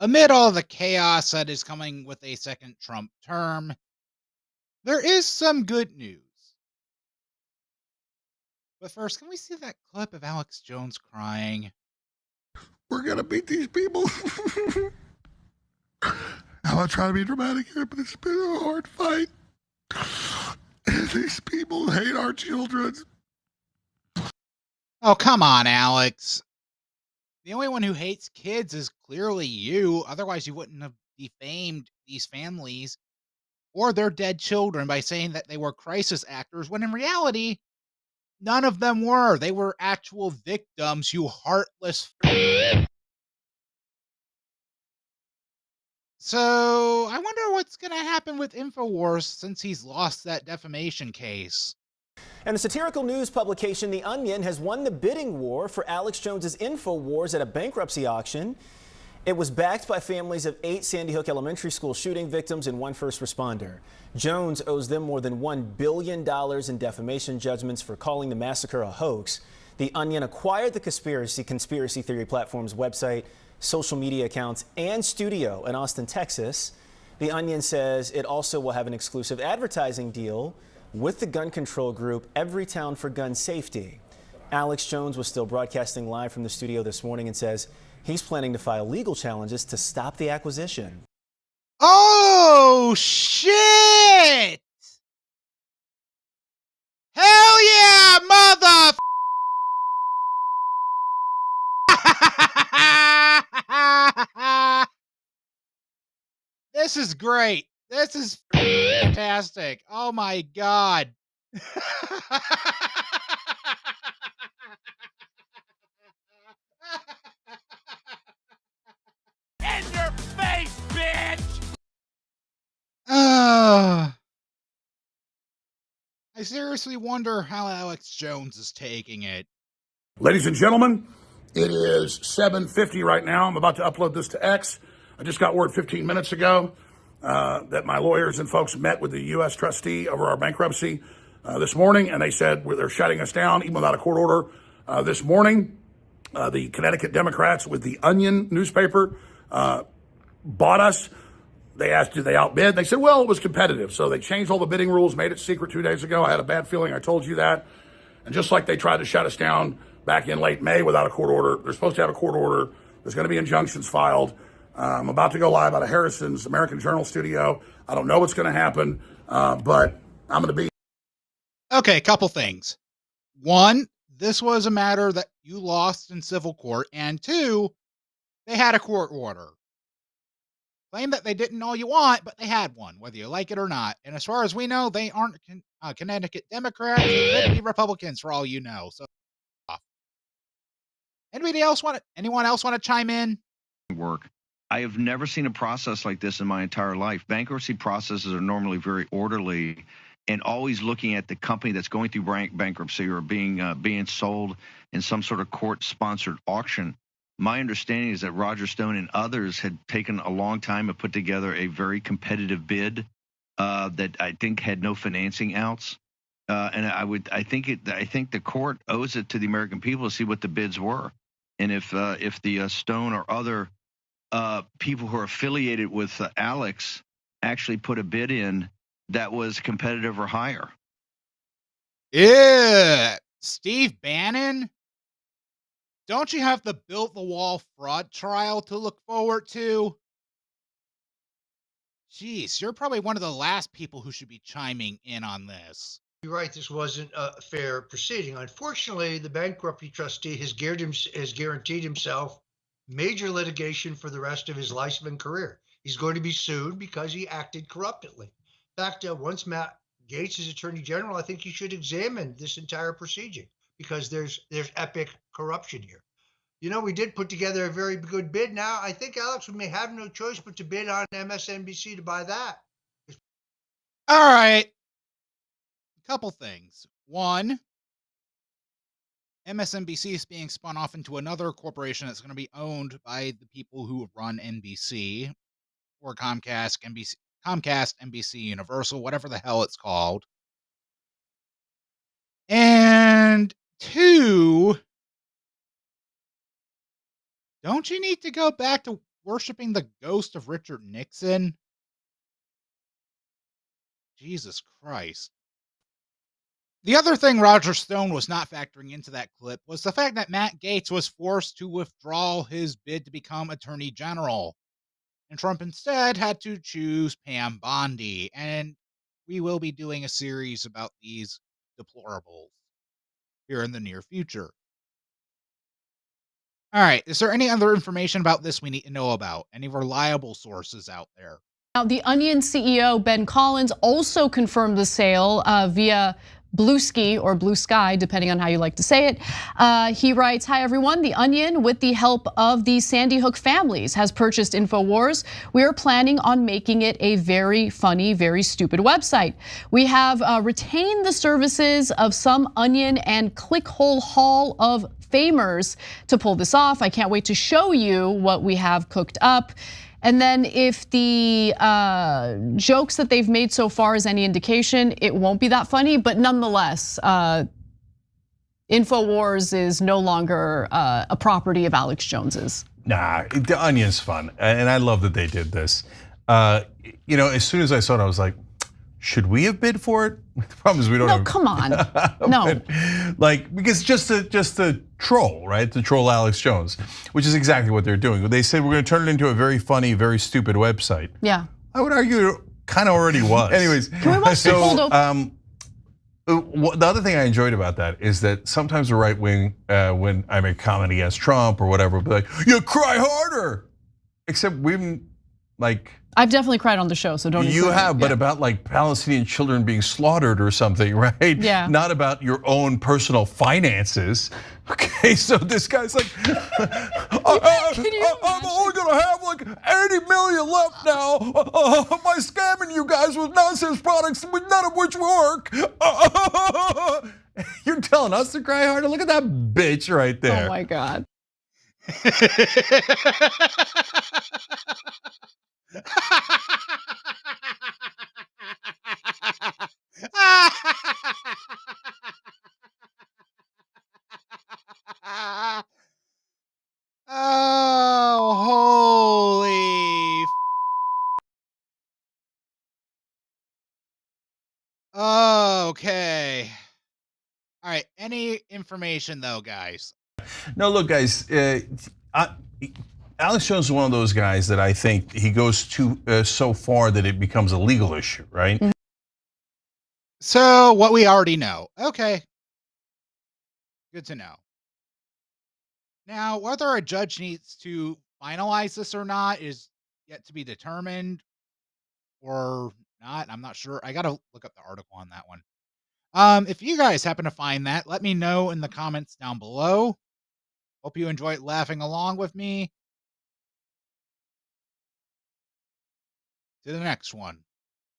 Amid all the chaos that is coming with a second Trump term, there is some good news. But first, can we see that clip of Alex Jones crying? We're going to beat these people. I'm not trying to be dramatic here, but it's been a hard fight. These people hate our children. Oh, come on, Alex. The only one who hates kids is clearly you. Otherwise, you wouldn't have defamed these families or their dead children by saying that they were crisis actors, when in reality, none of them were. They were actual victims, you heartless. So, I wonder what's going to happen with InfoWars since he's lost that defamation case. And the satirical news publication The Onion has won the bidding war for Alex Jones's InfoWars at a bankruptcy auction. It was backed by families of 8 Sandy Hook Elementary School shooting victims and 1 first responder. Jones owes them more than $1 billion in defamation judgments for calling the massacre a hoax. The Onion acquired the conspiracy theory platform's website, social media accounts, and studio in Austin, Texas. The Onion says it also will have an exclusive advertising deal with the gun control group Everytown for Gun Safety. Alex Jones was still broadcasting live from the studio this morning and says he's planning to file legal challenges to stop the acquisition. Oh, shit! Hell yeah, mother! This is great. This is fantastic. Oh my God. In your face, bitch! I seriously wonder how Alex Jones is taking it. Ladies and gentlemen, it is 7:50 right now. I'm about to upload this to X. I just got word 15 minutes ago that my lawyers and folks met with the U.S. trustee over our bankruptcy this morning, and they said they're shutting us down even without a court order. This morning, the Connecticut Democrats with the Onion newspaper bought us. They asked, did they outbid? They said, well, it was competitive. So they changed all the bidding rules, made it secret 2 days ago. I had a bad feeling. I told you that. And just like they tried to shut us down back in late May without a court order, they're supposed to have a court order. There's going to be injunctions filed. I'm about to go live out of Harrison's American Journal studio. I don't know what's going to happen, but I'm going to be. Okay, couple things. One, this was a matter that you lost in civil court. And 2, they had a court order. Claim that they didn't all you want, but they had one, whether you like it or not. And as far as we know, they aren't Connecticut Democrats. They could be Republicans for all you know. So, anyone else want to chime in? Work. I have never seen a process like this in my entire life. Bankruptcy processes are normally very orderly and always looking at the company that's going through bankruptcy or being sold in some sort of court-sponsored auction. My understanding is that Roger Stone and others had taken a long time to put together a very competitive bid that I think had no financing outs. And I think the court owes it to the American people to see what the bids were, and if the Stone or other people who are affiliated with Alex actually put a bid in that was competitive or higher. Yeah, Steve Bannon. Don't you have the Built the Wall fraud trial to look forward to? Jeez, you're probably one of the last people who should be chiming in on this. You're right, this wasn't a fair proceeding. Unfortunately, the bankruptcy trustee has guaranteed himself major litigation for the rest of his life and career. He's going to be sued because he acted corruptly. In fact, once Matt Gaetz is Attorney General, I think he should examine this entire proceeding because there's epic corruption here. You know, we did put together a very good bid. Now, I think Alex may have no choice but to bid on MSNBC to buy that. All right. A couple things. One, MSNBC is being spun off into another corporation that's going to be owned by the people who run NBC or Comcast, NBC Universal, whatever the hell it's called. And 2, don't you need to go back to worshiping the ghost of Richard Nixon? Jesus Christ. The other thing Roger Stone was not factoring into that clip was the fact that Matt Gaetz was forced to withdraw his bid to become Attorney General, and Trump instead had to choose Pam Bondi, and we will be doing a series about these deplorables here in the near future. All right, is there any other information about this we need to know about? Any reliable sources out there? Now, the Onion CEO, Ben Collins, also confirmed the sale via Blue Ski or Blue Sky, depending on how you like to say it. He writes, "Hi everyone, the Onion, with the help of the Sandy Hook families, has purchased InfoWars. We are planning on making it a very funny, very stupid website. We have retained the services of some Onion and Clickhole Hall of Famers to pull this off. I can't wait to show you what we have cooked up." And then if the jokes that they've made so far is any indication, it won't be that funny, but nonetheless, InfoWars is no longer a property of Alex Jones's. Nah, the Onion's fun, and I love that they did this. You know, as soon as I saw it, I was like, should we have bid for it? The problem is we don't. No, have, come on, no. Like, because just to troll, right? To troll Alex Jones, which is exactly what they're doing. They said we're going to turn it into a very funny, very stupid website. Yeah. I would argue it kind of already was. Anyways, can we watch the cold open? The other thing I enjoyed about that is that sometimes the right wing, when I make comment against Trump or whatever, will be like, "You cry harder," except we've like. I've definitely cried on the show, so don't. You have, but about like Palestinian children being slaughtered or something, right? Yeah. Not about your own personal finances. Okay, so this guy's like, I'm only gonna have like 80 million left now by scamming you guys with nonsense products, none of which work. You're telling us to cry harder? Look at that bitch right there. Oh my God. Oh, holy. Okay. All right. Any information though, guys? No, look, guys. Alex Jones is one of those guys that I think he goes too so far that it becomes a legal issue, right? Mm-hmm. So what we already know. Okay. Good to know. Now, whether a judge needs to finalize this or not is yet to be determined, or not. I'm not sure. I got to look up the article on that one. If you guys happen to find that, let me know in the comments down below. Hope you enjoyed laughing along with me. To the next one.